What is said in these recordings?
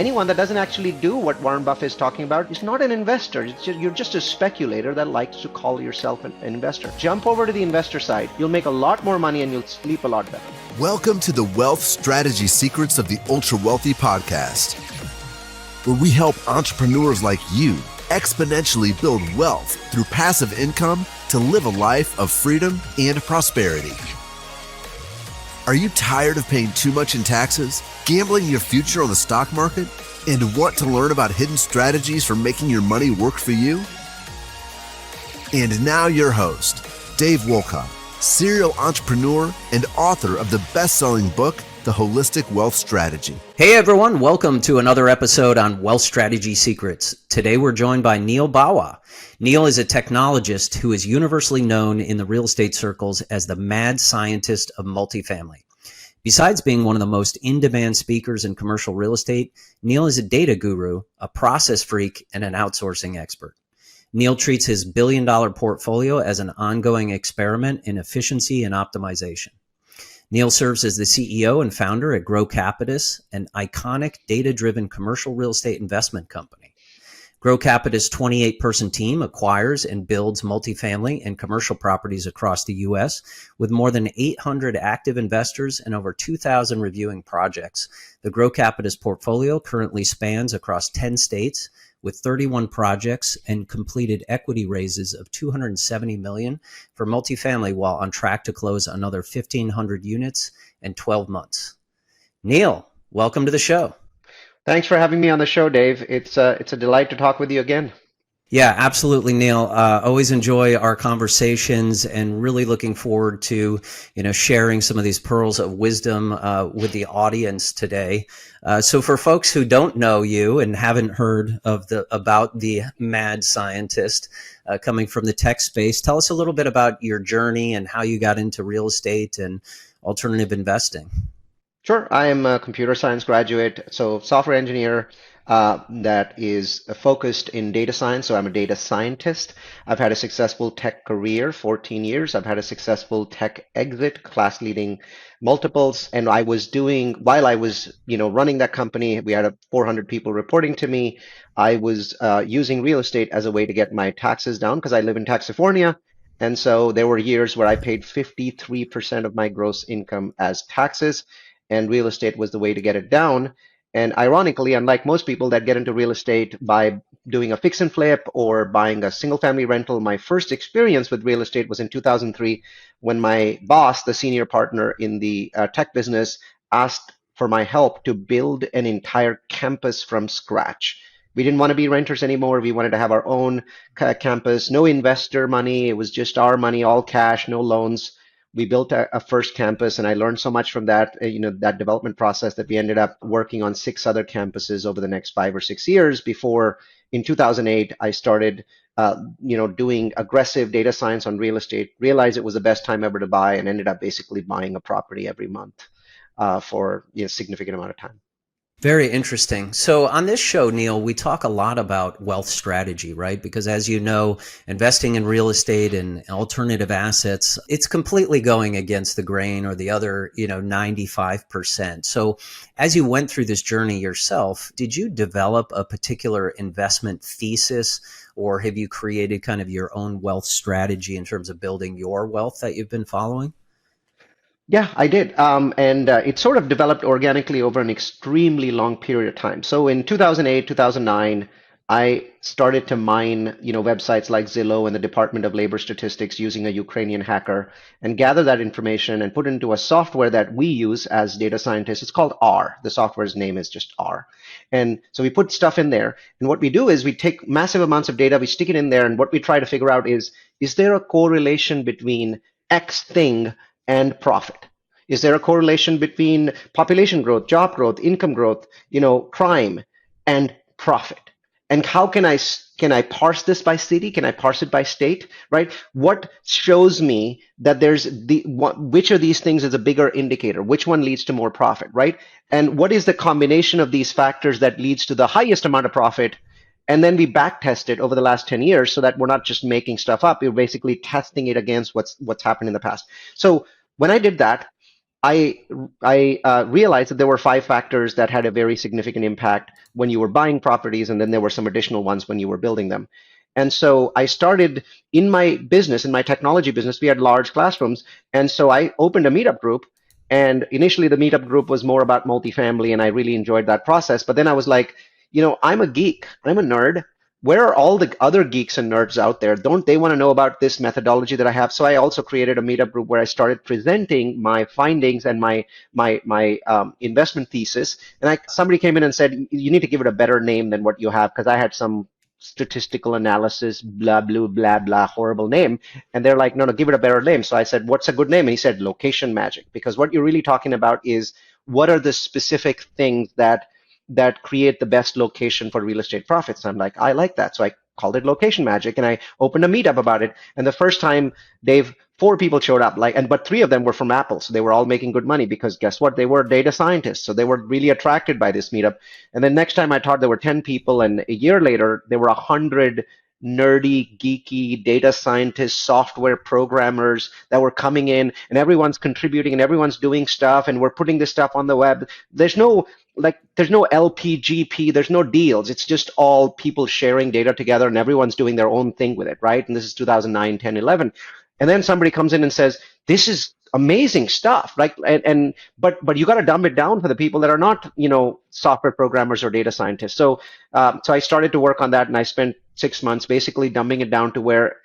Anyone that doesn't actually do what Warren Buffett is talking about is not an investor. You're just a speculator that likes to call yourself an investor. Jump over to the investor side. You'll make a lot more money and you'll sleep a lot better. Welcome to the Wealth Strategy Secrets of the Ultra Wealthy podcast, where we help entrepreneurs like you exponentially build wealth through passive income to live a life of freedom and prosperity. Are you tired of paying too much in taxes, gambling your future on the stock market, and want to learn about hidden strategies for making your money work for you? And now your host, Dave Wolcott, serial entrepreneur and author of the best-selling book, The Holistic Wealth Strategy. Hey everyone, welcome to another episode on Wealth Strategy Secrets. Today we're joined by Neal Bawa. Neal is a technologist who is universally known in the real estate circles as the Mad Scientist of Multifamily. Besides being one of the most in-demand speakers in commercial real estate, Neal is a data guru, a process freak, and an outsourcing expert. Neal treats his billion-dollar portfolio as an ongoing experiment in efficiency and optimization. Neal serves as the CEO and founder at Grocapitus, an iconic data-driven commercial real estate investment company. Grocapitus' 28-person team acquires and builds multifamily and commercial properties across the U.S. with more than 800 active investors and over 2,000 reviewing projects. The Grocapitus portfolio currently spans across 10 states with 31 projects and completed equity raises of $270 million for multifamily while on track to close another 1,500 units in 12 months. Neal, welcome to the show. Thanks for having me on the show, Dave. It's a delight to talk with you again. Yeah, absolutely, Neal. Always enjoy our conversations and really looking forward to, sharing some of these pearls of wisdom with the audience today. So for folks who don't know you and haven't heard about the Mad Scientist coming from the tech space, tell us a little bit about your journey and how you got into real estate and alternative investing. Sure. I am a computer science graduate, so software engineer that is focused in data science. So I'm a data scientist. I've had a successful tech career, 14 years. I've had a successful tech exit, class leading multiples. And I was while I was, running that company, we had 400 people reporting to me. I was using real estate as a way to get my taxes down because I live in California. And so there were years where I paid 53% of my gross income as taxes. And real estate was the way to get it down. And ironically, unlike most people that get into real estate by doing a fix and flip or buying a single family rental, my first experience with real estate was in 2003 when my boss, the senior partner in the tech business, asked for my help to build an entire campus from scratch. We didn't want to be renters anymore. We wanted to have our own campus, no investor money. It was just our money, all cash, no loans. We built a first campus, and I learned so much from that, that development process that we ended up working on 6 other campuses over the next 5 or 6 years before in 2008, I started, doing aggressive data science on real estate, realized it was the best time ever to buy, and ended up basically buying a property every month for a significant amount of time. Very interesting. So on this show, Neal, we talk a lot about wealth strategy, right? Because as you know, investing in real estate and alternative assets, it's completely going against the grain or the other, 95%. So as you went through this journey yourself, did you develop a particular investment thesis, or have you created kind of your own wealth strategy in terms of building your wealth that you've been following? Yeah, I did. And it sort of developed organically over an extremely long period of time. So in 2008, 2009, I started to mine, websites like Zillow and the Department of Labor Statistics using a Ukrainian hacker and gather that information and put it into a software that we use as data scientists. It's called R. The software's name is just R. And so we put stuff in there. And what we do is we take massive amounts of data, we stick it in there, and what we try to figure out is there a correlation between X thing and profit? Is there a correlation between population growth, job growth, income growth, crime and profit? And how can I parse this by city? Can I parse it by state? Right? What shows me that which of these things is a bigger indicator? Which one leads to more profit? Right? And what is the combination of these factors that leads to the highest amount of profit? And then we back test it over the last 10 years so that we're not just making stuff up. We're basically testing it against what's happened in the past. So when I did that, I I realized that there were five factors that had a very significant impact when you were buying properties, and then there were some additional ones when you were building them. And so I started in my business, in my technology business, we had large classrooms, and so I opened a meetup group. And initially, the meetup group was more about multifamily, and I really enjoyed that process. But then I was like, I'm a geek, I'm a nerd. Where are all the other geeks and nerds out there? Don't they want to know about this methodology that I have? So I also created a meetup group where I started presenting my findings and my investment thesis. And somebody came in and said, you need to give it a better name than what you have, because I had some statistical analysis, blah, blah, blah, blah, horrible name. And they're like, no, no, give it a better name. So I said, what's a good name? And he said, location magic, because what you're really talking about is what are the specific things that create the best location for real estate profits. And I'm like, I like that. So I called it location magic, and I opened a meetup about it. And the first time, Dave, four people showed up, but three of them were from Apple. So they were all making good money, because guess what? They were data scientists. So they were really attracted by this meetup. And then next time I taught, there were 10 people. And a year later, there were 100 nerdy, geeky data scientists, software programmers that were coming in, and everyone's contributing and everyone's doing stuff, and we're putting this stuff on the web. There's no LPGP, there's no deals. It's just all people sharing data together, and everyone's doing their own thing with it, right? And this is 2009, 10, 11. And then somebody comes in and says, this is amazing stuff. But you got to dumb it down for the people that are not, software programmers or data scientists. So I started to work on that, and I spent 6 months basically dumbing it down to where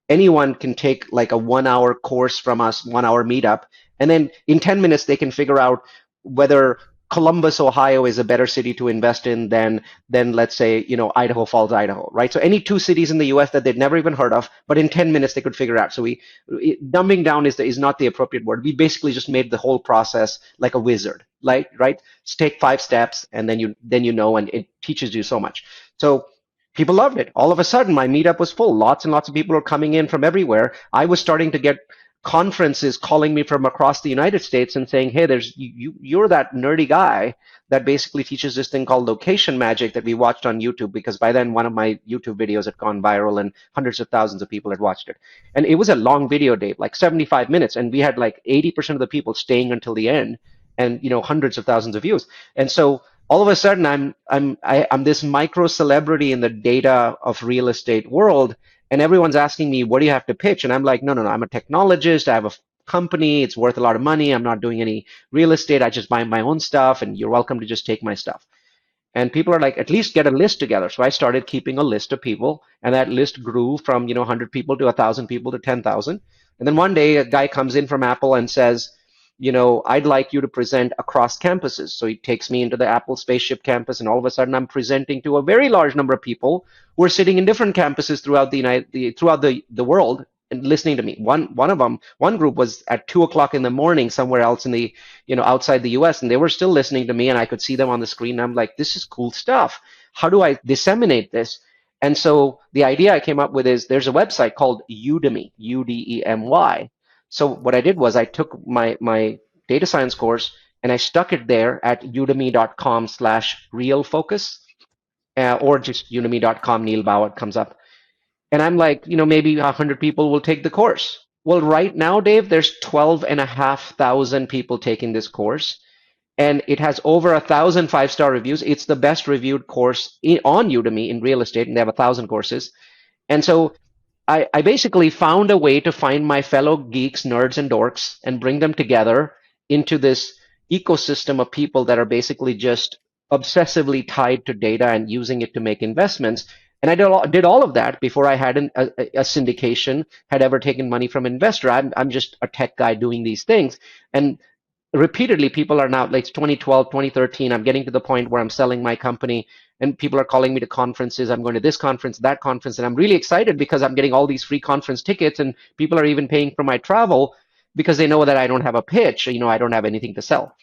anyone can take like a 1 hour course from us, 1 hour meetup, and then in 10 minutes they can figure out whether Columbus, Ohio is a better city to invest in than let's say, Idaho Falls, Idaho, right? So any two cities in the US that they'd never even heard of, but in 10 minutes they could figure out. So dumbing down is not the appropriate word. We basically just made the whole process like a wizard, right? Just take 5 steps, and then you know, and it teaches you so much. So people loved it. All of a sudden, my meetup was full. Lots and lots of people were coming in from everywhere. I was starting to get conferences calling me from across the United States and saying, "Hey, you're that nerdy guy that basically teaches this thing called location magic that we watched on YouTube." Because by then, one of my YouTube videos had gone viral, and hundreds of thousands of people had watched it. And it was a long video, Dave, like 75 minutes, and we had like 80% of the people staying until the end, and hundreds of thousands of views. And so all of a sudden, I'm this micro celebrity in the data of real estate world, and everyone's asking me, what do you have to pitch? And I'm like, no, no, no, I'm a technologist. I have a company. It's worth a lot of money. I'm not doing any real estate. I just buy my own stuff, and you're welcome to just take my stuff. And people are like, at least get a list together. So I started keeping a list of people, and that list grew from 100 people to 1,000 people to 10,000. And then one day, a guy comes in from Apple and says, I'd like you to present across campuses. So he takes me into the Apple Spaceship campus, and all of a sudden I'm presenting to a very large number of people who are sitting in different campuses throughout the world and listening to me. One group was at 2 o'clock in the morning somewhere else in the, outside the US, and they were still listening to me, and I could see them on the screen. And I'm like, this is cool stuff. How do I disseminate this? And so the idea I came up with is there's a website called Udemy, Udemy. So what I did was I took my data science course, and I stuck it there at udemy.com/realfocus, or just udemy.com, Neal Bawa, it comes up. And I'm like, maybe 100 people will take the course. Well, right now, Dave, there's 12,500 people taking this course, and it has over 1,000 5-star reviews. It's the best reviewed course on Udemy in real estate, and they have 1,000 courses. And so I basically found a way to find my fellow geeks, nerds, and dorks and bring them together into this ecosystem of people that are basically just obsessively tied to data and using it to make investments. And I did all of that before I had a syndication, had ever taken money from an investor. I'm just a tech guy doing these things. And repeatedly, people are now, like 2012, 2013, I'm getting to the point where I'm selling my company, and people are calling me to conferences. I'm going to this conference, that conference, and I'm really excited because I'm getting all these free conference tickets, and people are even paying for my travel because they know that I don't have a pitch. I don't have anything to sell.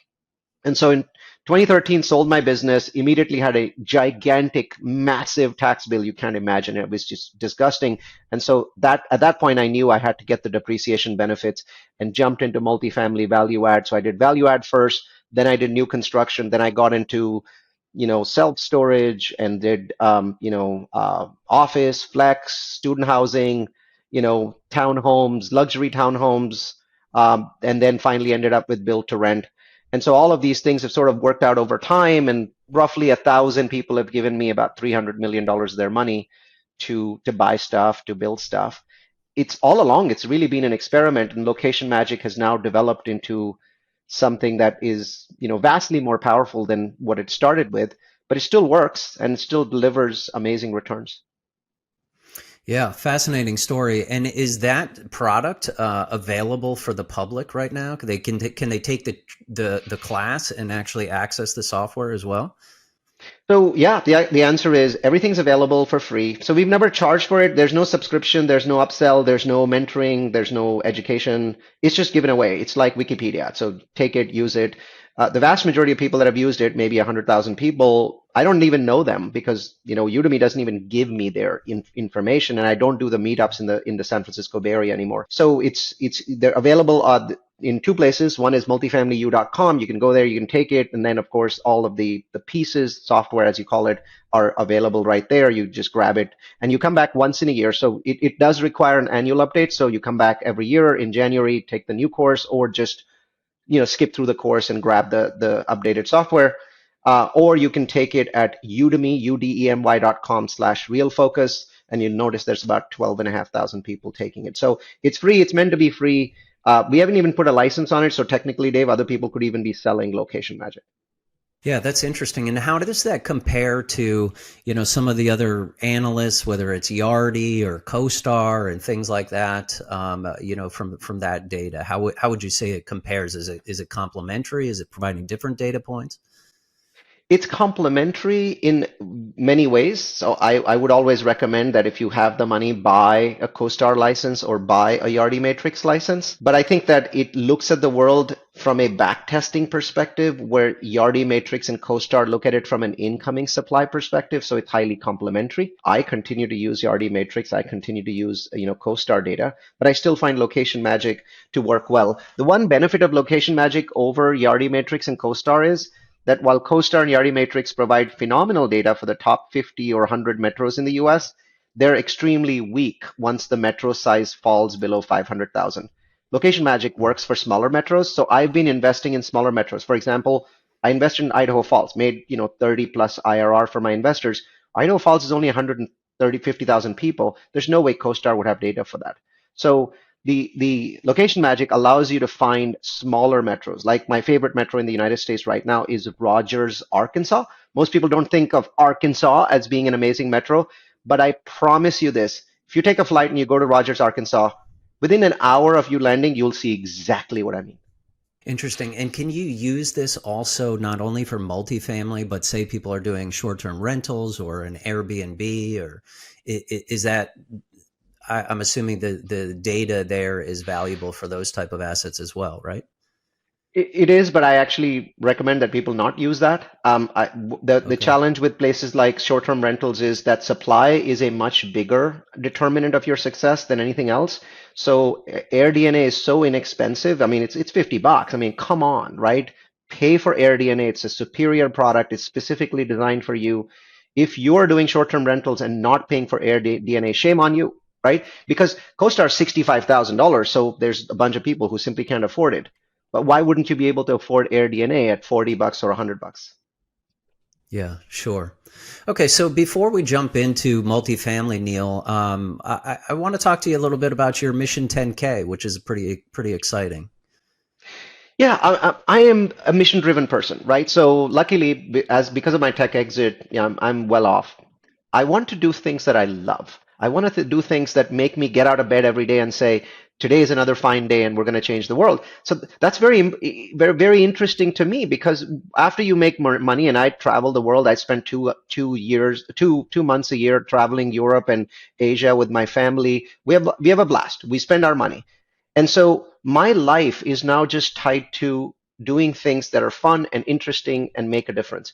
And so in 2013, sold my business, immediately had a gigantic, massive tax bill. You can't imagine. It was just disgusting. And so at that point, I knew I had to get the depreciation benefits, and jumped into multifamily value add. So I did value add first, then I did new construction, then I got into self-storage, and did office, flex, student housing, townhomes, luxury townhomes, and then finally ended up with build to rent. And so all of these things have sort of worked out over time, and roughly 1,000 people have given me about $300 million of their money to buy stuff, to build stuff. It's all along, it's really been an experiment, and location magic has now developed into something that is, vastly more powerful than what it started with, but it still works and it still delivers amazing returns. Yeah, fascinating story. And is that product available for the public right now? Can they take the class and actually access the software as well? So yeah, the answer is everything's available for free. So we've never charged for it. There's no subscription, there's no upsell, there's no mentoring, there's no education. It's just given away. It's like Wikipedia. So take it, use it. The vast majority of people that have used it, maybe 100,000 people, I don't even know them because Udemy doesn't even give me their information, and I don't do the meetups in the San Francisco Bay Area anymore. So they're available in two places. One is multifamilyu.com. You can go there, you can take it, and then of course all of the pieces, software as you call it, are available right there. You just grab it and you come back once in a year. So it does require an annual update. So you come back every year in January, take the new course, or just skip through the course and grab the updated software. Or you can take it at Udemy, udemy.com/real focus, and you'll notice there's about 12,500 people taking it. So it's free. It's meant to be free. We haven't even put a license on it, so technically, Dave, other people could even be selling Location Magic. Yeah, that's interesting. And how does that compare to, some of the other analysts, whether it's Yardi or CoStar and things like that, from that data? How would you say it compares? Is it complementary? Is it providing different data points? It's complementary in many ways. So I would always recommend that if you have the money, buy a CoStar license or buy a Yardi Matrix license. But I think that it looks at the world from a backtesting perspective, where Yardi Matrix and CoStar look at it from an incoming supply perspective. So it's highly complementary. I continue to use Yardi Matrix. I continue to use CoStar data, but I still find Location Magic to work well. The one benefit of Location Magic over Yardi Matrix and CoStar is that while CoStar and Yardi Matrix provide phenomenal data for the top 50 or 100 metros in the US, they're extremely weak once the metro size falls below 500,000. Location Magic works for smaller metros, so I've been investing in smaller metros. For example, I invested in Idaho Falls, made 30 plus IRR for my investors. Idaho Falls is only 130, 50,000 people. There's no way CoStar would have data for that. So the Location Magic allows you to find smaller metros. Like my favorite metro in the United States right now is Rogers, Arkansas. Most people don't think of Arkansas as being an amazing metro, but I promise you this: if you take a flight and you go to Rogers, Arkansas, within an hour of you landing, you'll see exactly what I mean. Interesting. And can you use this also not only for multifamily, but say people are doing short-term rentals or an Airbnb, or is that, I'm assuming the data there is valuable for those type of assets as well, right? It is, but I actually recommend that people not use that. The challenge with places like short-term rentals is that supply is a much bigger determinant of your success than anything else. So AirDNA is so inexpensive. I mean, it's $50. I mean, come on, right? Pay for AirDNA. It's a superior product. It's specifically designed for you. If you are doing short-term rentals and not paying for AirDNA, shame on you, right? Because CoStar is $65,000, so there's a bunch of people who simply can't afford it. But why wouldn't you be able to afford AirDNA at $40 or $100? Yeah, sure. Okay, so before we jump into multifamily, Neal, I want to talk to you a little bit about your Mission 10K, which is pretty exciting. Yeah, I am a mission-driven person, right? So luckily, because of my tech exit, I'm well off. I want to do things that I love. I want to do things that make me get out of bed every day and say, today is another fine day and we're going to change the world. So that's very, very, very interesting to me, because after you make more money, and I travel the world, I spent 2 months a year traveling Europe and Asia with my family. We have a blast. We spend our money. And so my life is now just tied to doing things that are fun and interesting and make a difference.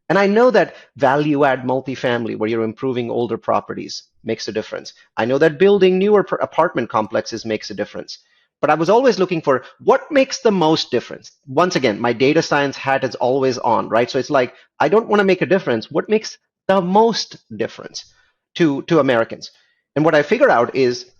And I know that value add multifamily, where you're improving older properties, makes a difference. I know that building newer apartment complexes makes a difference. But I was always looking for what makes the most difference. Once again, my data science hat is always on, right? So it's like, I don't want to make a difference. What makes the most difference to Americans? And what I figured out is,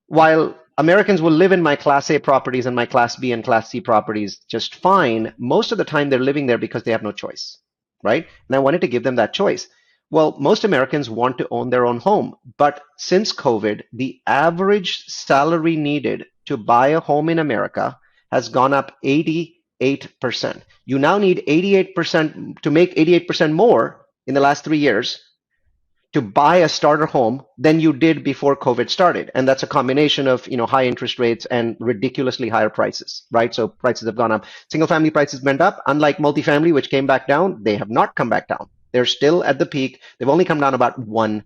while Americans will live in my Class A properties and my Class B and Class C properties just fine. Most of the time, they're living there because they have no choice, right? And I wanted to give them that choice. Well, most Americans want to own their own home, but since COVID, the average salary needed to buy a home in America has gone up 88%. You now need 88% to make 88% more in the last 3 years to buy a starter home than you did before COVID started. And that's a combination of, high interest rates and ridiculously higher prices, right? So prices have gone up. Single family prices went up. Unlike multifamily, which came back down, they have not come back down. They're still at the peak. They've only come down about 1%,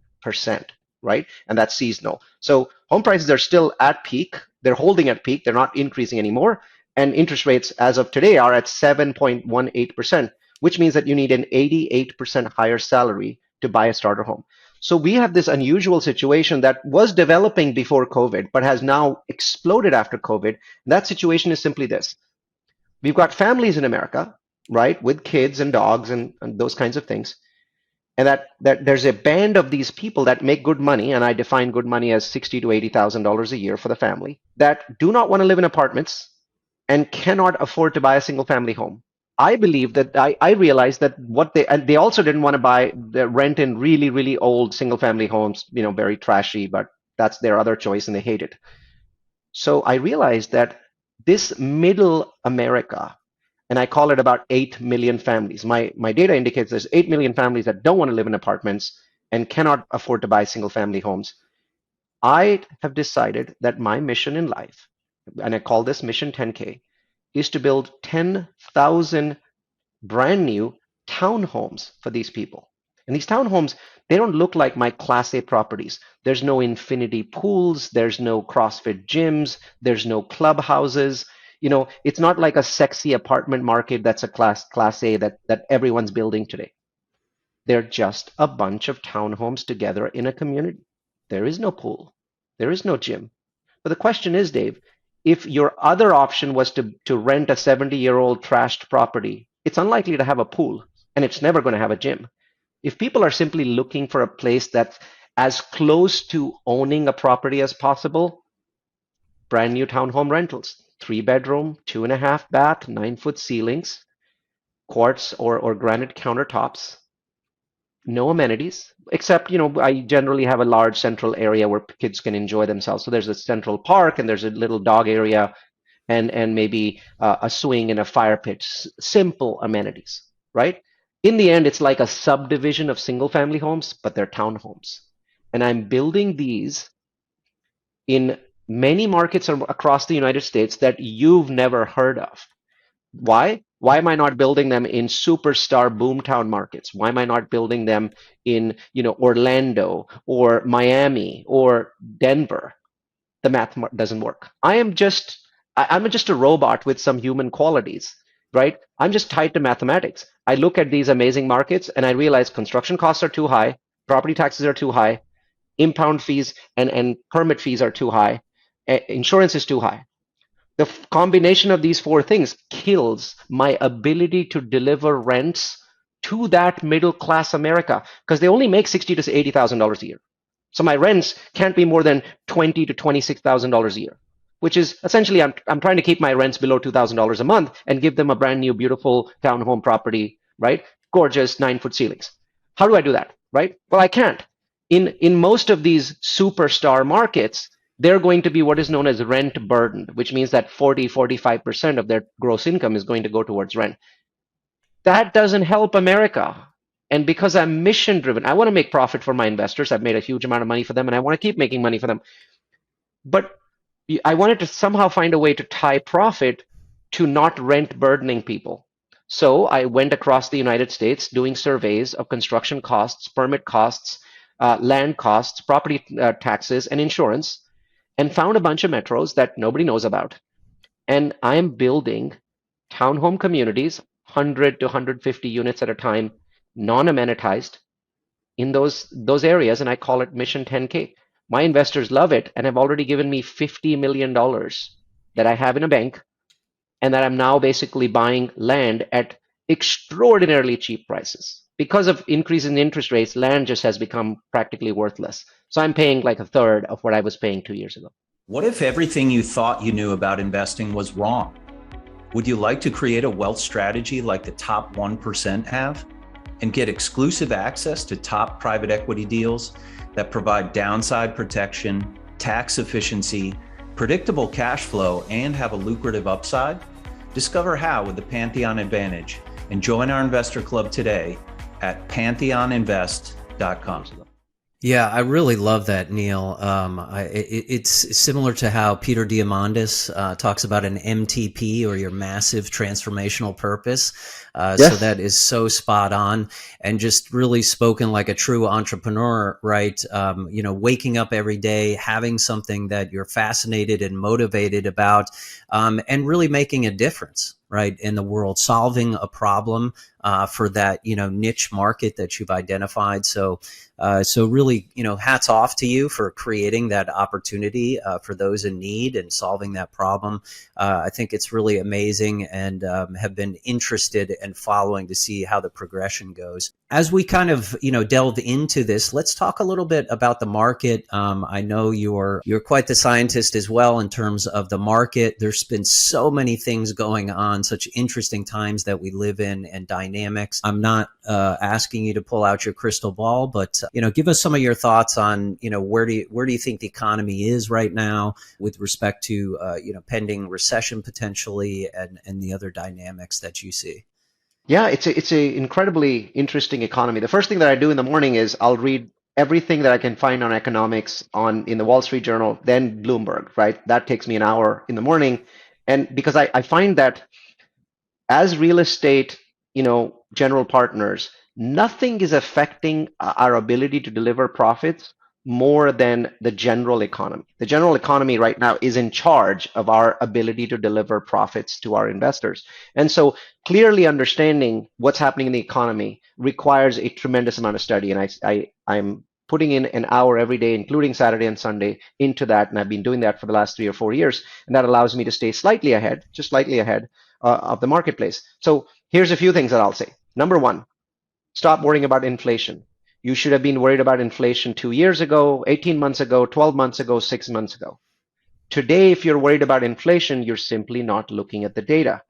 right? And that's seasonal. So home prices are still at peak. They're holding at peak. They're not increasing anymore. And interest rates as of today are at 7.18%, which means that you need an 88% higher salary to buy a starter home. So we have this unusual situation that was developing before COVID, but has now exploded after COVID. That situation is simply this. We've got families in America, right, with kids and dogs and those kinds of things. And that there's a band of these people that make good money, and I define good money as $60,000 to $80,000 a year for the family, that do not want to live in apartments and cannot afford to buy a single family home. I believe that I realized that and they also didn't want to rent in really, really old single family homes, very trashy, but that's their other choice and they hate it. So I realized that this middle America, and I call it about 8 million families. My data indicates there's 8 million families that don't want to live in apartments and cannot afford to buy single family homes. I have decided that my mission in life, and I call this Mission 10K, is to build 10,000 brand new townhomes for these people. And these townhomes, they don't look like my Class A properties. There's no infinity pools, there's no CrossFit gyms, there's no clubhouses. It's not like a sexy apartment market that's a class A that everyone's building today. They're just a bunch of townhomes together in a community. There is no pool. There is no gym. But the question is, Dave, if your other option was to rent a 70-year-old trashed property, it's unlikely to have a pool, and it's never going to have a gym. If people are simply looking for a place that's as close to owning a property as possible, brand new townhome rentals, 3-bedroom, 2.5 bath, 9-foot ceilings, quartz or granite countertops, no amenities, except, I generally have a large central area where kids can enjoy themselves. So there's a central park and there's a little dog area and maybe a swing and a fire pit, simple amenities, right? In the end, it's like a subdivision of single family homes, but they're townhomes. And I'm building these in many markets across the United States that you've never heard of. Why? Why am I not building them in superstar boomtown markets? Why am I not building them in, Orlando or Miami or Denver? The math doesn't work. I'm just a robot with some human qualities, right? I'm just tied to mathematics. I look at these amazing markets and I realize construction costs are too high, property taxes are too high, impound fees and permit fees are too high, insurance is too high. The combination of these 4 things kills my ability to deliver rents to that middle class America because they only make $60,000 to $80,000 a year. So my rents can't be more than $20,000 to $26,000 a year, which is essentially I'm trying to keep my rents below $2,000 a month and give them a brand new, beautiful townhome property, right? Gorgeous 9-foot ceilings. How do I do that, right? Well, I can't. In most of these superstar markets, they're going to be what is known as rent burdened, which means that 45% of their gross income is going to go towards rent. That doesn't help America. And because I'm mission driven, I want to make profit for my investors. I've made a huge amount of money for them and I want to keep making money for them. But I wanted to somehow find a way to tie profit to not rent burdening people. So I went across the United States doing surveys of construction costs, permit costs, land costs, property taxes, and insurance, and found a bunch of metros that nobody knows about. And I'm building townhome communities, 100 to 150 units at a time, non-amenitized in those areas, and I call it Mission 10K. My investors love it and have already given me $50 million that I have in a bank and that I'm now basically buying land at extraordinarily cheap prices. Because of increase in interest rates, land just has become practically worthless. So I'm paying like a third of what I was paying 2 years ago. What if everything you thought you knew about investing was wrong? Would you like to create a wealth strategy like the top 1% have and get exclusive access to top private equity deals that provide downside protection, tax efficiency, predictable cash flow, and have a lucrative upside? Discover how with the Pantheon Advantage and join our investor club today at pantheoninvest.com. Yeah, I really love that, Neal. It's similar to how Peter Diamandis talks about an MTP, or your massive transformational purpose. Yes. So that is so spot on, and just really spoken like a true entrepreneur, right? Waking up every day, having something that you're fascinated and motivated about, and really making a difference, right, in the world, solving a problem for that, niche market that you've identified. So really, hats off to you for creating that opportunity for those in need and solving that problem. I think it's really amazing, and have been interested and following to see how the progression goes. As we kind of, delve into this, let's talk a little bit about the market. I know you're quite the scientist as well in terms of the market. There's been so many things going on, such interesting times that we live in, and dynamics. I'm not asking you to pull out your crystal ball, but give us some of your thoughts on where do you think the economy is right now with respect to pending recession potentially, and the other dynamics that you see. Yeah, it's a incredibly interesting economy. The first thing that I do in the morning is I'll read everything that I can find on economics in the Wall Street Journal, then Bloomberg, right? That takes me an hour in the morning. And because I find that as real estate, general partners, nothing is affecting our ability to deliver profits more than the general economy. The general economy right now is in charge of our ability to deliver profits to our investors. And so clearly understanding what's happening in the economy requires a tremendous amount of study. And I'm putting in an hour every day, including Saturday and Sunday, into that. And I've been doing that for the last 3 or 4 years. And that allows me to stay slightly ahead, just slightly ahead of the marketplace. So here's a few things that I'll say. Number one, stop worrying about inflation. You should have been worried about inflation 2 years ago, 18 months ago, 12 months ago, 6 months ago. Today, if you're worried about inflation, you're simply not looking at the data.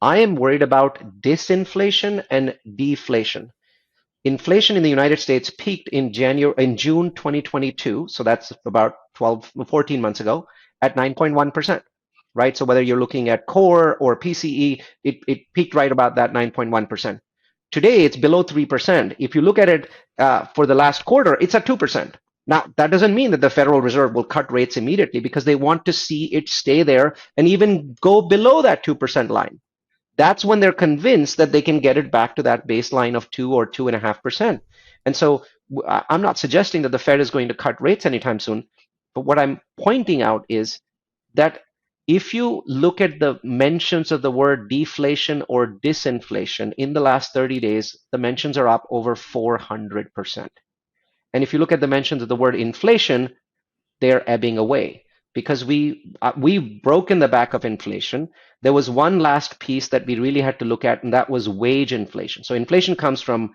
I am worried about disinflation and deflation. Inflation in the United States peaked in June 2022, so that's about 14 months ago, at 9.1%, right? So whether you're looking at core or PCE, it peaked right about that 9.1%. Today, it's below 3%. If you look at it for the last quarter, it's at 2%. Now, that doesn't mean that the Federal Reserve will cut rates immediately, because they want to see it stay there and even go below that 2% line. That's when they're convinced that they can get it back to that baseline of 2 or 2.5%. And so I'm not suggesting that the Fed is going to cut rates anytime soon, but what I'm pointing out is that if you look at the mentions of the word deflation or disinflation in the last 30 days, the mentions are up over 400%. And if you look at the mentions of the word inflation, they're ebbing away, because we've broken the back of inflation. There was one last piece that we really had to look at, and that was wage inflation. So inflation comes from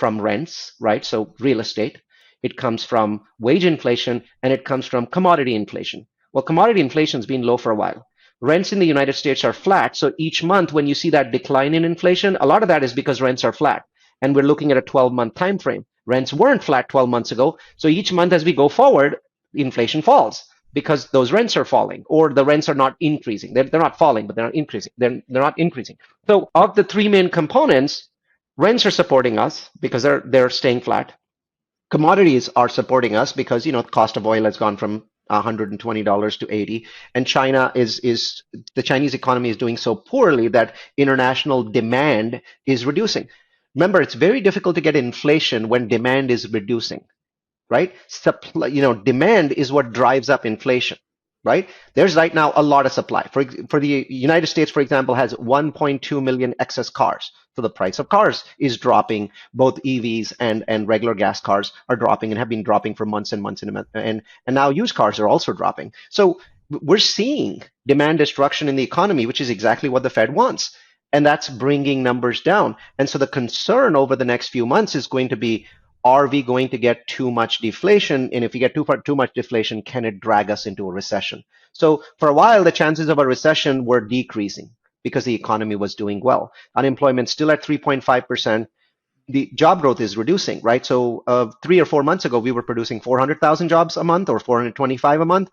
rents, right? So real estate. It comes from wage inflation, and it comes from commodity inflation. Well, commodity inflation's been low for a while. Rents in the United States are flat. So each month when you see that decline in inflation, a lot of that is because rents are flat. And we're looking at a 12-month time frame. Rents weren't flat 12 months ago. So each month as we go forward, inflation falls because those rents are falling, or the rents are not increasing. They're not falling, but they're not increasing. They're not increasing. So of the three main components, rents are supporting us because they're staying flat. Commodities are supporting us because the cost of oil has gone from $120 to $80, and the Chinese economy is doing so poorly that international demand is reducing. Remember, it's very difficult to get inflation when demand is reducing, right? Demand is what drives up inflation, right? There's right now a lot of supply. For the United States, for example, has 1.2 million excess cars. So the price of cars is dropping. Both EVs and regular gas cars are dropping and have been dropping for months and months, and now used cars are also dropping. So we're seeing demand destruction in the economy, which is exactly what the Fed wants. And that's bringing numbers down. And so the concern over the next few months is going to be, are we going to get too much deflation? And if we get too much deflation, can it drag us into a recession? So for a while, the chances of a recession were decreasing because the economy was doing well. Unemployment still at 3.5%. The job growth is reducing, right? So 3 or 4 months ago, we were producing 400,000 jobs a month or 425 a month.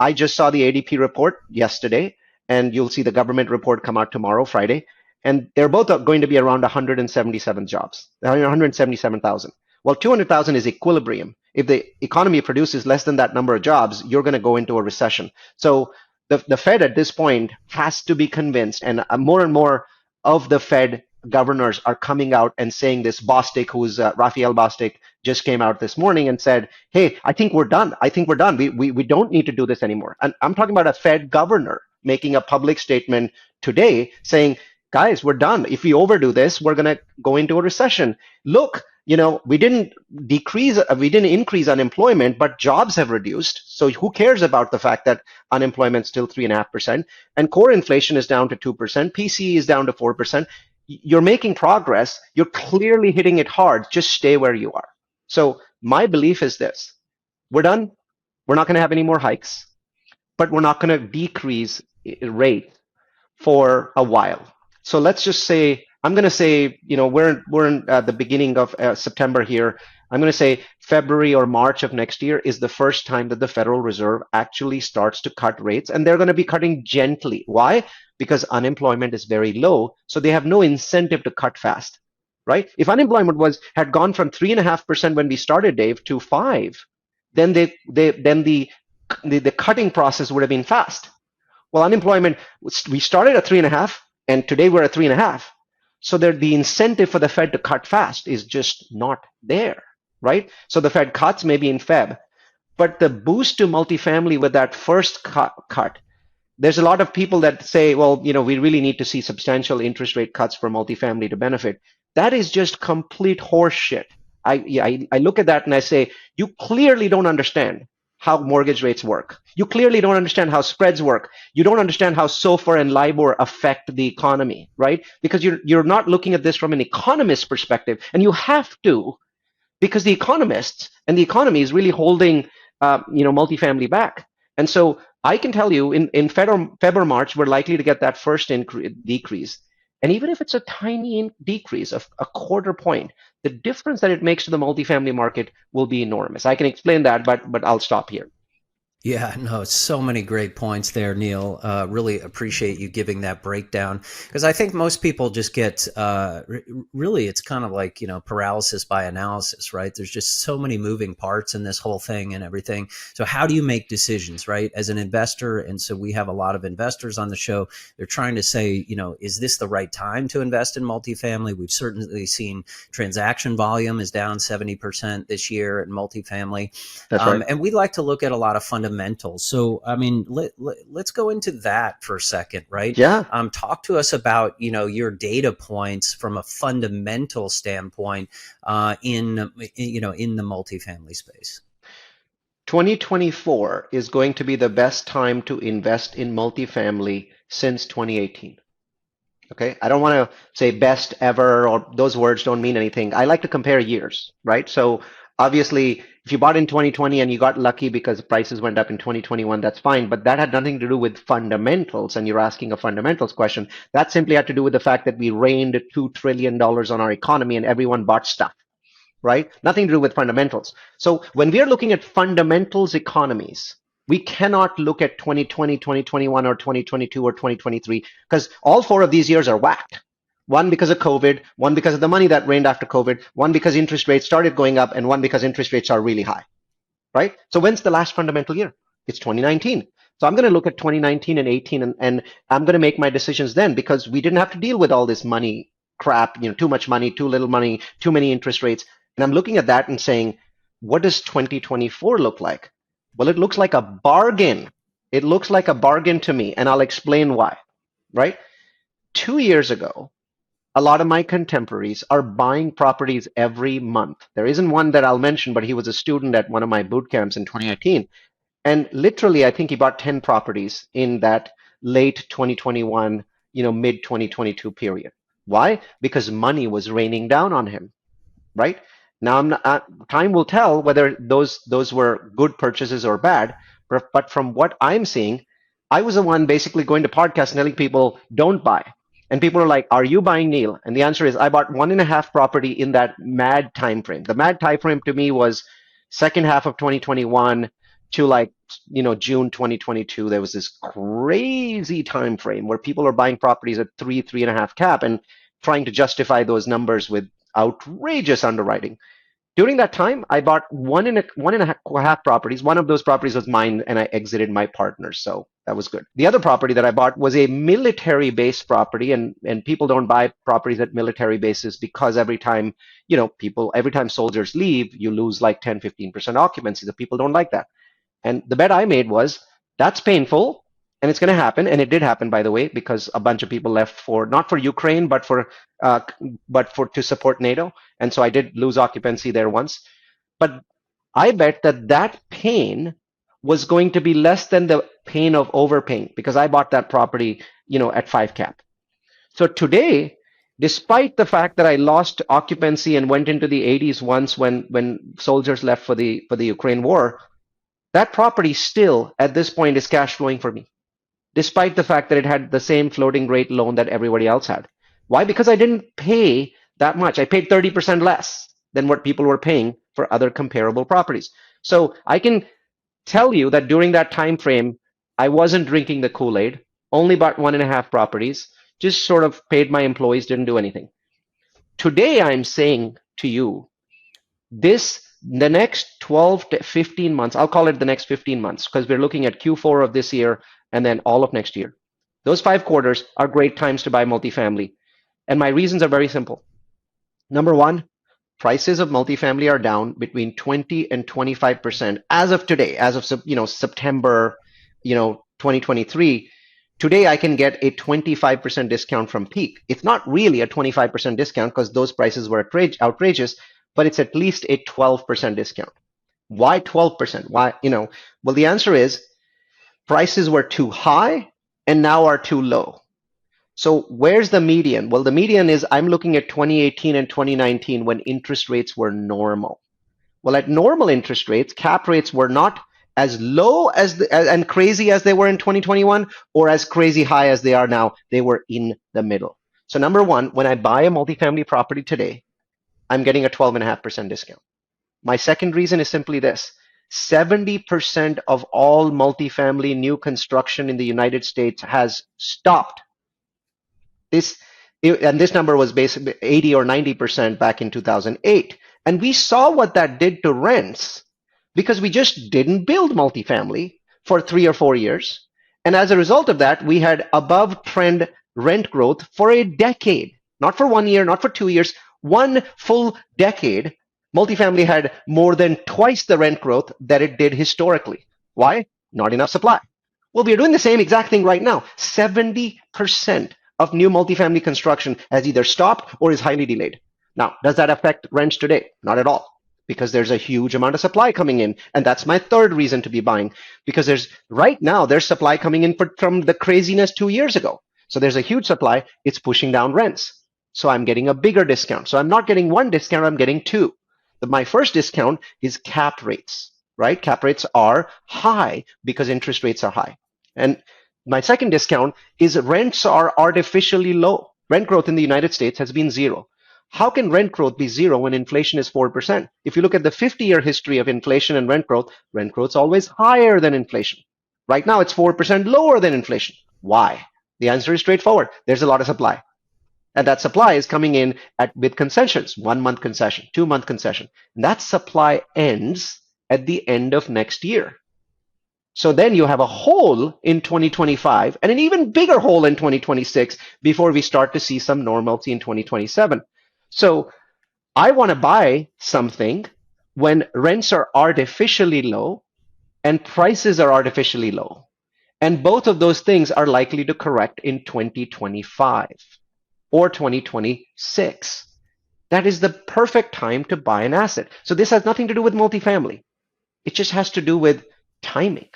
I just saw the ADP report yesterday, and you'll see the government report come out tomorrow, Friday, and they're both going to be around 177 jobs, 177,000. Well, 200,000 is equilibrium. If the economy produces less than that number of jobs, you're going to go into a recession. So the Fed at this point has to be convinced, and more and more of the Fed governors are coming out and saying this. Bostic, who's Raphael Bostic, just came out this morning and said, hey, I think we're done. I think we're done. We don't need to do this anymore. And I'm talking about a Fed governor making a public statement today saying, guys, we're done. If we overdo this, we're going to go into a recession. Look, we didn't increase unemployment, but jobs have reduced. So who cares about the fact that unemployment's still 3.5%, and core inflation is down to 2%, PCE is down to 4%. You're making progress. You're clearly hitting it hard. Just stay where you are. So my belief is this: we're done. We're not going to have any more hikes, but we're not going to decrease rate for a while. So let's just say, I'm going to say, we're in the beginning of September here. I'm going to say February or March of next year is the first time that the Federal Reserve actually starts to cut rates, and they're going to be cutting gently. Why? Because unemployment is very low, so they have no incentive to cut fast, right? If unemployment had gone from 3.5% when we started, Dave, to 5%, then the cutting process would have been fast. Well, unemployment, we started at 3.5%, and today we're at 3.5%. So the incentive for the Fed to cut fast is just not there, right? So the Fed cuts maybe in Feb, but the boost to multifamily with that first cut, there's a lot of people that say, well, we really need to see substantial interest rate cuts for multifamily to benefit. That is just complete horseshit. I look at that and I say, you clearly don't understand how mortgage rates work. You clearly don't understand how spreads work. You don't understand how SOFR and LIBOR affect the economy, right? Because you're not looking at this from an economist perspective, and you have to, because the economists and the economy is really holding, multifamily back. And so I can tell you, in Feb or March, we're likely to get that first decrease. And even if it's a tiny decrease of a quarter point, the difference that it makes to the multifamily market will be enormous. I can explain that, but I'll stop here. Yeah, no, so many great points there, Neal. Really appreciate you giving that breakdown, because I think most people just get really, it's kind of like, paralysis by analysis, right? There's just so many moving parts in this whole thing and everything. So how do you make decisions, right? As an investor, and so we have a lot of investors on the show. They're trying to say, is this the right time to invest in multifamily? We've certainly seen transaction volume is down 70% this year in multifamily. That's right. And we like to look at a lot of fundamentals. So, I mean, let's go into that for a second, right? Yeah. Talk to us about, your data points from a fundamental standpoint in the multifamily space. 2024 is going to be the best time to invest in multifamily since 2018. Okay, I don't want to say best ever, or those words don't mean anything. I like to compare years, right? So obviously, if you bought in 2020 and you got lucky because prices went up in 2021, that's fine. But that had nothing to do with fundamentals, and you're asking a fundamentals question. That simply had to do with the fact that we rained $2 trillion on our economy and everyone bought stuff, right? Nothing to do with fundamentals. So when we are looking at fundamentals economies, we cannot look at 2020, 2021, or 2022, or 2023, because all 4 of these years are whacked. One because of COVID, one because of the money that rained after COVID, one because interest rates started going up, and one because interest rates are really high, right? So when's the last fundamental year? It's 2019. So I'm going to look at 2019 and 18, and I'm going to make my decisions then, because we didn't have to deal with all this money crap, too much money, too little money, too many interest rates. And I'm looking at that and saying, what does 2024 look like? Well, it looks like a bargain. It looks like a bargain to me, and I'll explain why, right? 2 years ago, a lot of my contemporaries are buying properties every month. There isn't one that I'll mention, but he was a student at one of my boot camps in 2018. And literally, I think he bought 10 properties in that late 2021, mid 2022 period. Why? Because money was raining down on him, right? Now, time will tell whether those were good purchases or bad. But from what I'm seeing, I was the one basically going to podcasts and telling people don't buy. And people are like, "Are you buying, Neil?" And the answer is, I bought one and a half property in that mad time frame. The mad time frame to me was second half of 2021 to like June 2022. There was this crazy time frame where people are buying properties at three and a half cap and trying to justify those numbers with outrageous underwriting. During that time, I bought one and a half properties. One of those properties was mine, and I exited my partners, so that was good. The other property that I bought was a military-based property, and people don't buy properties at military bases because every time soldiers leave, you lose like 10-15% occupancy. The people don't like that. And the bet I made was that's painful and it's going to happen. And it did happen, by the way, because a bunch of people left for not for Ukraine, uh, but for to support NATO. And so I did lose occupancy there once. But I bet that pain was going to be less than the pain of overpaying because I bought that property, at 5 cap. So today, despite the fact that I lost occupancy and went into the 80s once when soldiers left for the Ukraine war, that property still, at this point, is cash flowing for me, despite the fact that it had the same floating rate loan that everybody else had. Why? Because I didn't pay that much. I paid 30% less than what people were paying for other comparable properties. So I can tell you that during that time frame, I wasn't drinking the Kool-Aid, only bought one and a half properties, just sort of paid my employees, didn't do anything. Today, I'm saying to you, the next 12 to 15 months, I'll call it the next 15 months because we're looking at Q4 of this year and then all of next year. Those 5 quarters are great times to buy multifamily. And my reasons are very simple. Number one, prices of multifamily are down between 20 and 25% as of today, as of September, 2023. Today, I can get a 25% discount from peak. It's not really a 25% discount because those prices were outrageous, but it's at least a 12% discount. Why 12%? Why, well, the answer is prices were too high and now are too low. So where's the median? Well, the median is I'm looking at 2018 and 2019 when interest rates were normal. Well, at normal interest rates, cap rates were not as low and crazy as they were in 2021 or as crazy high as they are now. They were in the middle. So number one, when I buy a multifamily property today, I'm getting a 12.5% discount. My second reason is simply this. 70% of all multifamily new construction in the United States has stopped. This number was basically 80 or 90% back in 2008. And we saw what that did to rents because we just didn't build multifamily for 3 or 4 years. And as a result of that, we had above trend rent growth for a decade, not for 1 year, not for 2 years, one full decade. Multifamily had more than twice the rent growth that it did historically. Why? Not enough supply. Well, we are doing the same exact thing right now. 70% of new multifamily construction has either stopped or is highly delayed. Now, does that affect rents today? Not at all, because there's a huge amount of supply coming in. And that's my third reason to be buying, because there's supply coming in from the craziness 2 years ago. So there's a huge supply. It's pushing down rents. So I'm getting a bigger discount. So I'm not getting one discount, I'm getting two. My first discount is cap rates, right? Cap rates are high because interest rates are high. And my second discount is rents are artificially low. Rent growth in the United States has been zero. How can rent growth be zero when inflation is 4%? If you look at the 50-year history of inflation and rent growth's always higher than inflation. Right now, it's 4% lower than inflation. Why? The answer is straightforward. There's a lot of supply. And that supply is coming in with concessions, 1 month concession, 2 month concession. And that supply ends at the end of next year. So then you have a hole in 2025 and an even bigger hole in 2026 before we start to see some normalcy in 2027. So I want to buy something when rents are artificially low and prices are artificially low. And both of those things are likely to correct in 2025. Or 2026. That is the perfect time to buy an asset. So this has nothing to do with multifamily. It just has to do with timing.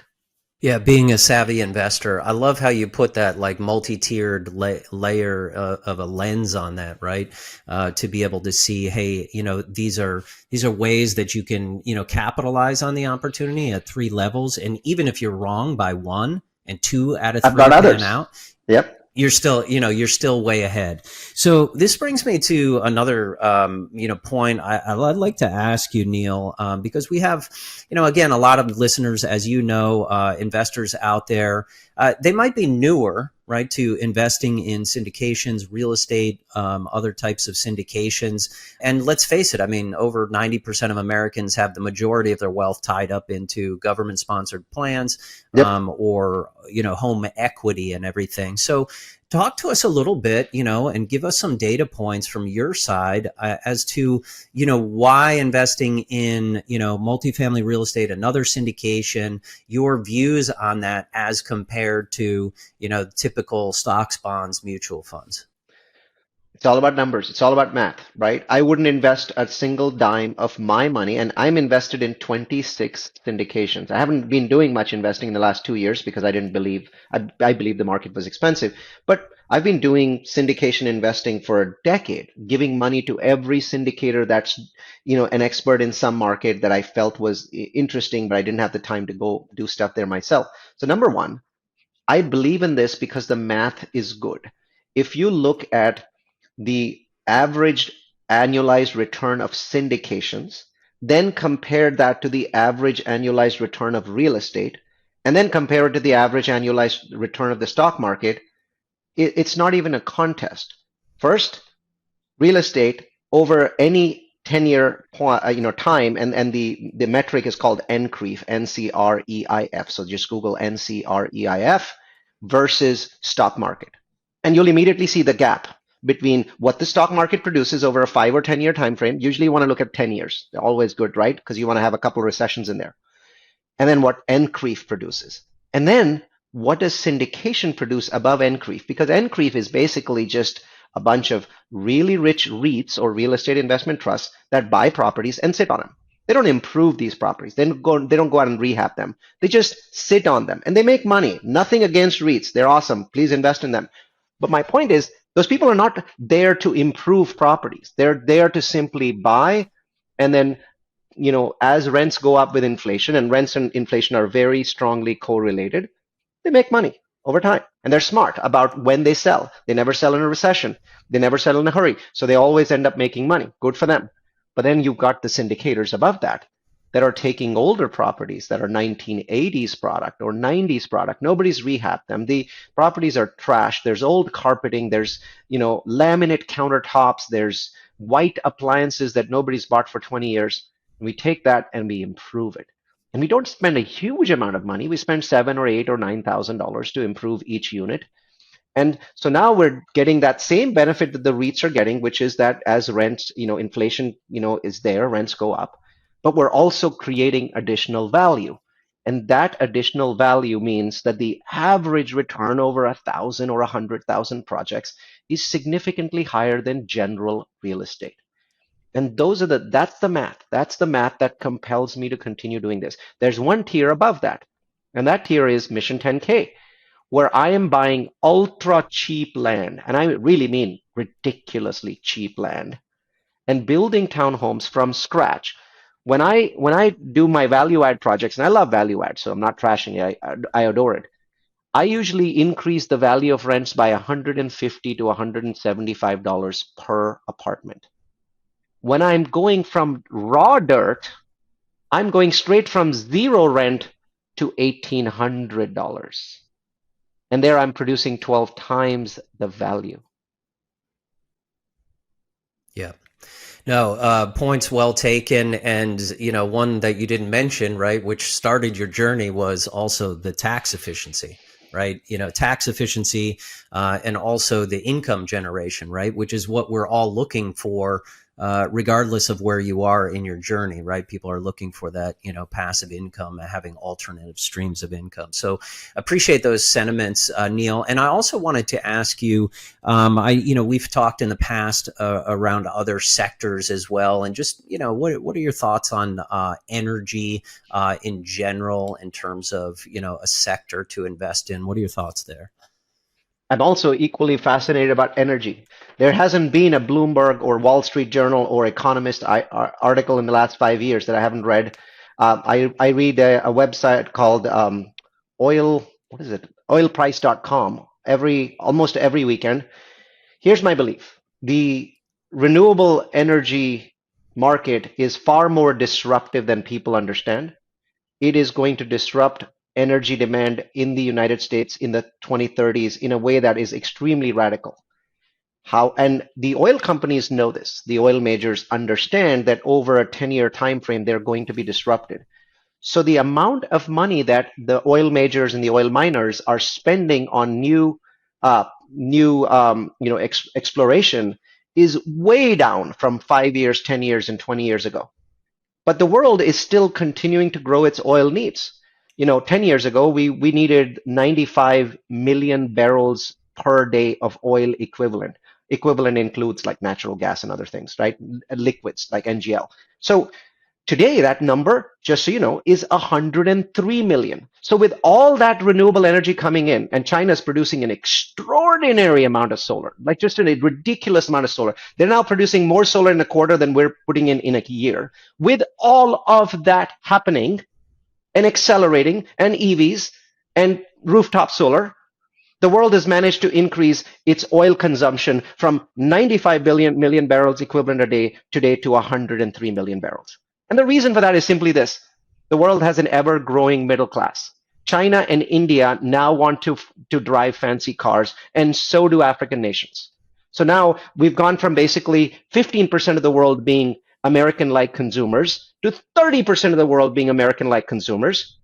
Yeah, being a savvy investor, I love how you put that like multi-tiered layer of a lens on that, right? To be able to see, hey, these are ways that you can, capitalize on the opportunity at three levels, and even if you're wrong by one and two out of I've three got pan others. out, Yep. you're still way ahead. So this brings me to another point I'd like to ask you, Neal, because we have, again, a lot of listeners, as you know, investors out there. They might be newer, right, to investing in syndications, real estate, other types of syndications. And let's face it, I mean, over 90% of Americans have the majority of their wealth tied up into government sponsored plans, Yep. or home equity and everything. So talk to us a little bit, and give us some data points from your side, as to, why investing in, multifamily real estate, another syndication, your views on that as compared to, typical stocks, bonds, mutual funds. It's all about numbers. It's all about math, right? I wouldn't invest a single dime of my money, and I'm invested in 26 syndications. I haven't been doing much investing in the last 2 years because I believe the market was expensive. But I've been doing syndication investing for a decade, giving money to every syndicator that's, an expert in some market that I felt was interesting, but I didn't have the time to go do stuff there myself. So number one, I believe in this because the math is good. If you look at the averaged annualized return of syndications, then compare that to the average annualized return of real estate, and then compare it to the average annualized return of the stock market, it's not even a contest. First, real estate over any 10-year time, and the metric is called NCREIF, NCREIF. So just Google NCREIF versus stock market, and you'll immediately see the gap between what the stock market produces over a 5 or 10 year time frame. Usually you want to look at 10 years. They're always good, right? Because you want to have a couple of recessions in there. And then what NCREIF produces. And then what does syndication produce above NCREIF? Because NCREIF is basically just a bunch of really rich REITs, or real estate investment trusts, that buy properties and sit on them. They don't improve these properties. They don't go out and rehab them. They just sit on them and they make money. Nothing against REITs. They're awesome. Please invest in them. But my point is, those people are not there to improve properties. They're there to simply buy, and then, as rents go up with inflation, and rents and inflation are very strongly correlated, they make money over time. And they're smart about when they sell. They never sell in a recession. They never sell in a hurry. So they always end up making money. Good for them. But then you've got the syndicators above that are taking older properties that are 1980s product or 90s product. Nobody's rehabbed them. The properties are trashed. There's old carpeting. There's, laminate countertops. There's white appliances that nobody's bought for 20 years. And we take that and we improve it. And we don't spend a huge amount of money. We spend $7 or $8 or $9,000 to improve each unit. And so now we're getting that same benefit that the REITs are getting, which is that as rents, inflation, is there, rents go up, but we're also creating additional value. And that additional value means that the average return over 1,000 or 100,000 projects is significantly higher than general real estate. And that's the math. That's the math that compels me to continue doing this. There's one tier above that, and that tier is Mission 10K, where I am buying ultra cheap land, and I really mean ridiculously cheap land, and building townhomes from scratch. When I do my value add projects, and I love value add, so I'm not trashing it. I adore it. I usually increase the value of rents by $150 to $175 per apartment. When I'm going from raw dirt, I'm going straight from zero rent to $1,800. And there I'm producing 12 times the value. Yeah. No, points well taken. And, one that you didn't mention, right, which started your journey, was also the tax efficiency, right? Tax efficiency, and also the income generation, right, which is what we're all looking for, regardless of where you are in your journey, right? People are looking for that, passive income, having alternative streams of income. So appreciate those sentiments, Neal. And I also wanted to ask you, we've talked in the past around other sectors as well. And just, what are your thoughts on energy in general in terms of, a sector to invest in? What are your thoughts there? I'm also equally fascinated about energy. There hasn't been a Bloomberg or Wall Street Journal or Economist article in the last 5 years that I haven't read. I read a website called what is it? Oilprice.com almost every weekend. Here's my belief. The renewable energy market is far more disruptive than people understand. It is going to disrupt energy demand in the United States in the 2030s in a way that is extremely radical. And the oil companies know this. The oil majors understand that over a 10-year time frame, they're going to be disrupted. So the amount of money that the oil majors and the oil miners are spending on exploration is way down from 5 years, 10 years, and 20 years ago. But the world is still continuing to grow its oil needs. 10 years ago, we needed 95 million barrels per day of oil equivalent. Equivalent includes like natural gas and other things, right? Liquids like NGL. So today, that number, just so you know, is 103 million. So with all that renewable energy coming in, and China's producing an extraordinary amount of solar, like just a ridiculous amount of solar. They're now producing more solar in a quarter than we're putting in a year. With all of that happening and accelerating, and EVs and rooftop solar, the world has managed to increase its oil consumption from 95 million barrels equivalent a day today to 103 million barrels. And the reason for that is simply this. The world has an ever-growing middle class. China and India now want to drive fancy cars, and so do African nations. So now we've gone from basically 15% of the world being American-like consumers to 30% of the world being American-like consumers.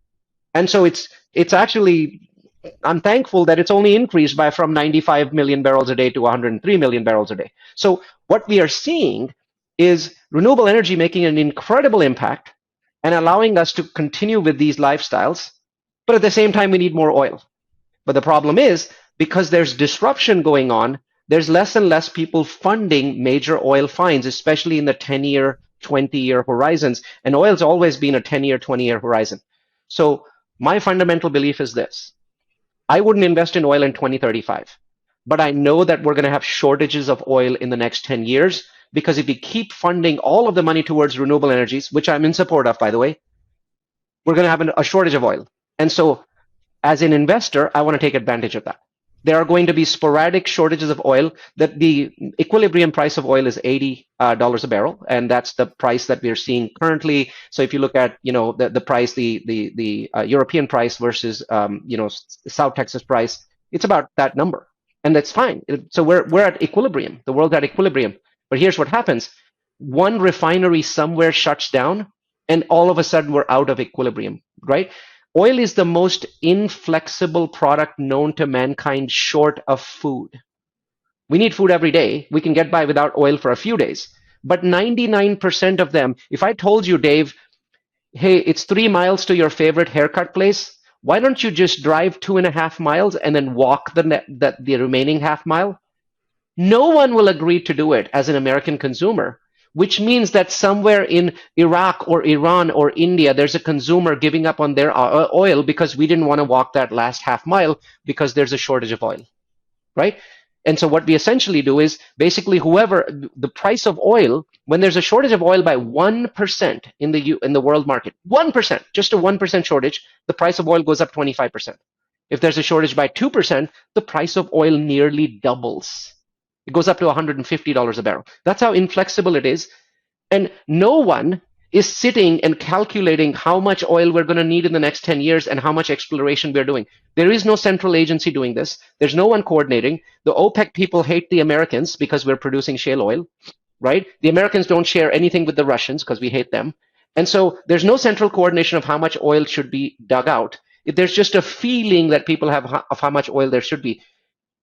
And so it's actually, I'm thankful that it's only increased from 95 million barrels a day to 103 million barrels a day. So what we are seeing is renewable energy making an incredible impact and allowing us to continue with these lifestyles. But at the same time, we need more oil. But the problem is, because there's disruption going on, there's less and less people funding major oil finds, especially in the 10-year, 20-year horizons. And oil's always been a 10-year, 20-year horizon. So my fundamental belief is this. I wouldn't invest in oil in 2035, but I know that we're going to have shortages of oil in the next 10 years, because if we keep funding all of the money towards renewable energies, which I'm in support of, by the way, we're going to have a shortage of oil. And so as an investor, I want to take advantage of that. There are going to be sporadic shortages of oil. That the equilibrium price of oil is $80 a barrel, and that's the price that we're seeing currently. So if you look at the price, the European price versus South Texas price, it's about that number, and that's fine. So we're at equilibrium. The world's at equilibrium. But here's what happens: one refinery somewhere shuts down, and all of a sudden we're out of equilibrium, right? Oil is the most inflexible product known to mankind short of food. We need food every day. We can get by without oil for a few days. But 99% of them, if I told you, Dave, hey, it's 3 miles to your favorite haircut place, why don't you just drive 2.5 miles and then walk the remaining half mile? No one will agree to do it as an American consumer. Which means that somewhere in Iraq or Iran or India, there's a consumer giving up on their oil because we didn't want to walk that last half mile because there's a shortage of oil, right? And so what we essentially do is basically the price of oil, when there's a shortage of oil by 1% in the world market, 1%, just a 1% shortage, the price of oil goes up 25%. If there's a shortage by 2%, the price of oil nearly doubles. It goes up to $150 a barrel. That's how inflexible it is. And no one is sitting and calculating how much oil we're going to need in the next 10 years and how much exploration we're doing. There is no central agency doing this. There's no one coordinating. The OPEC people hate the Americans because we're producing shale oil, right? The Americans don't share anything with the Russians because we hate them. And so there's no central coordination of how much oil should be dug out. There's just a feeling that people have of how much oil there should be.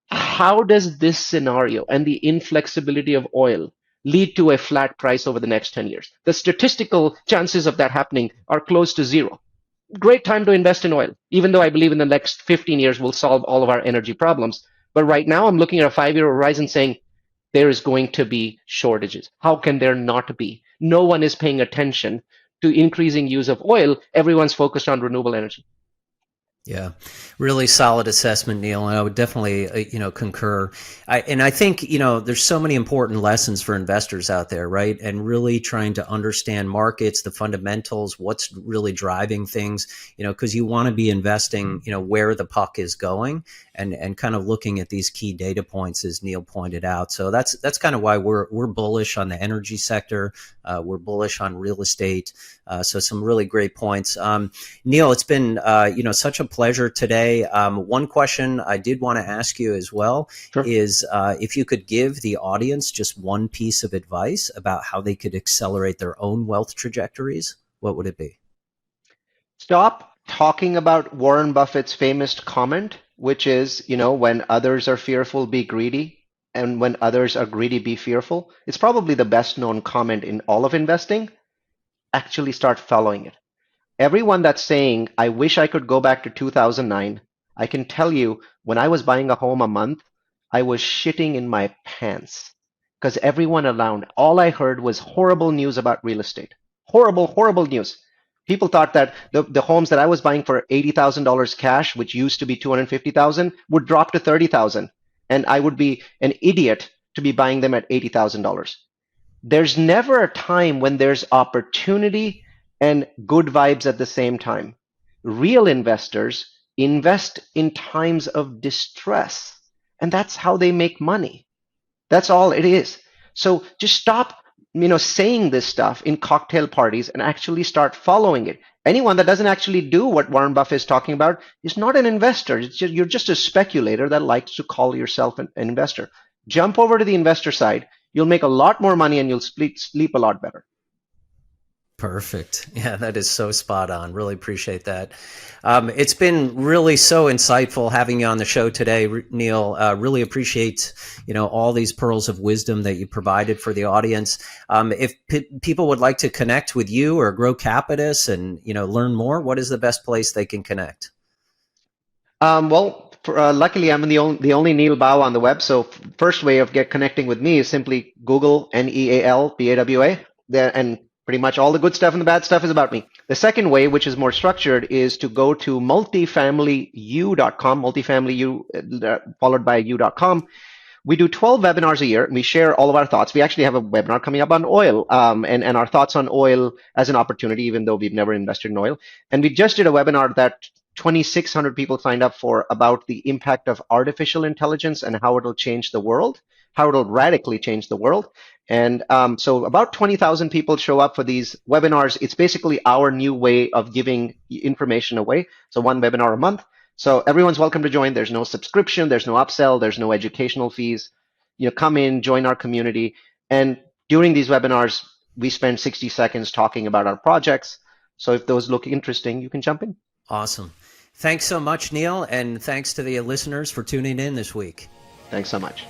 How does this scenario and the inflexibility of oil lead to a flat price over the next 10 years. The statistical chances of that happening are close to zero. Great time to invest in oil, even though I believe in the next 15 years we'll solve all of our energy problems. But right now, I'm looking at a 5-year horizon saying there is going to be shortages. How can there not be? No one is paying attention to increasing use of oil. Everyone's focused on renewable energy. Yeah, really solid assessment, Neal, and I would definitely, concur. I think, there's so many important lessons for investors out there, right? And really trying to understand markets, the fundamentals, what's really driving things, because you want to be investing, where the puck is going, and kind of looking at these key data points, as Neal pointed out. So that's kind of why we're bullish on the energy sector. We're bullish on real estate. So some really great points. Neal, it's been, such a pleasure today. One question I did want to ask you as well Sure. is if you could give the audience just one piece of advice about how they could accelerate their own wealth trajectories, what would it be? Stop talking about Warren Buffett's famous comment, which is, when others are fearful, be greedy. And when others are greedy, be fearful. It's probably the best known comment in all of investing. Actually start following it. Everyone that's saying, I wish I could go back to 2009, I can tell you when I was buying a home a month, I was shitting in my pants because everyone around, all I heard was horrible news about real estate. Horrible, horrible news. People thought that the homes that I was buying for $80,000 cash, which used to be $250,000, would drop to $30,000. And I would be an idiot to be buying them at $80,000. There's never a time when there's opportunity and good vibes at the same time. Real investors invest in times of distress, and that's how they make money. That's all it is. So just stop, saying this stuff in cocktail parties and actually start following it. Anyone that doesn't actually do what Warren Buffett is talking about is not an investor. You're just a speculator that likes to call yourself an investor. Jump over to the investor side. You'll make a lot more money and you'll sleep a lot better. Perfect. Yeah, that is so spot on. Really appreciate that. It's been really so insightful having you on the show today, Neal. Really appreciate, all these pearls of wisdom that you provided for the audience. If people would like to connect with you or Grocapitus and, learn more, what is the best place they can connect? Luckily, I'm the only Neal Bawa on the web. So first way of connecting with me is simply Google Neal Bawa. And pretty much all the good stuff and the bad stuff is about me. The second way, which is more structured, is to go to multifamilyu.com, multifamilyu followed by u.com. We do 12 webinars a year, and we share all of our thoughts. We actually have a webinar coming up on oil, and our thoughts on oil as an opportunity, even though we've never invested in oil. And we just did a webinar that 2,600 people signed up for about the impact of artificial intelligence and how it'll change the world, how it'll radically change the world. And so about 20,000 people show up for these webinars. It's basically our new way of giving information away. So one webinar a month. So everyone's welcome to join. There's no subscription. There's no upsell. There's no educational fees. Come in, join our community. And during these webinars, we spend 60 seconds talking about our projects. So if those look interesting, you can jump in. Awesome. Thanks so much, Neal. And thanks to the listeners for tuning in this week. Thanks so much.